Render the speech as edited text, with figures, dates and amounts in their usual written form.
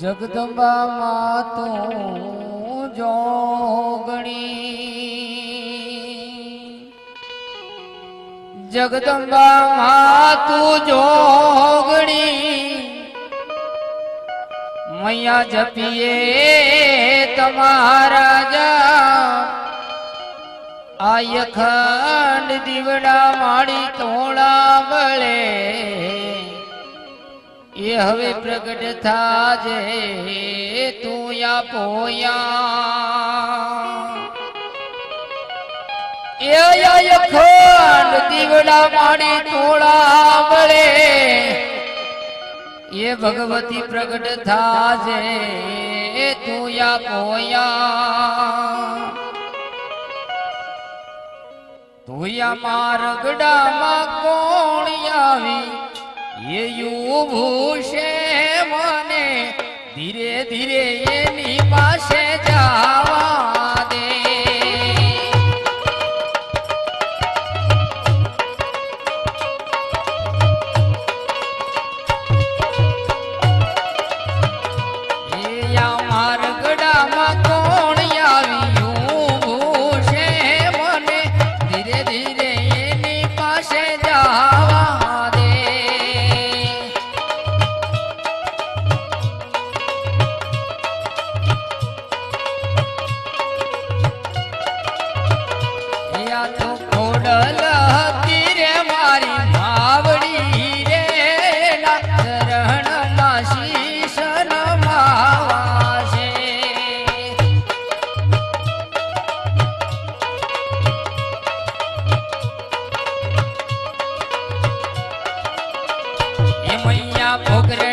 જગદંબા માતું જોગણી, જગદંબા માતું જોગણી, મૈયા જપીએ તમારા જા આય ખંડ દીવડા માડી તોળા બળે એ હવે પ્રગટ થાજે તું યા પોયા એ આય ખંડ દીવડા માડી તોળા બળે એ ભગવતી પ્રગટ થાજે તું યા પોયા તુયા મારગડામાં કોણ આવી એ યુભૂષે મને ધીરે ધીરે એની પાસે જવા દે એ મારગડામાં કોણ આવી યુભૂષે મને ધીરે ધીરે એની પાસે જવા દે તો ખોડલ હતી રે મારી માવડી રે ચરણમાં શીશ નમાવાશે એ મૈયા ભોગરે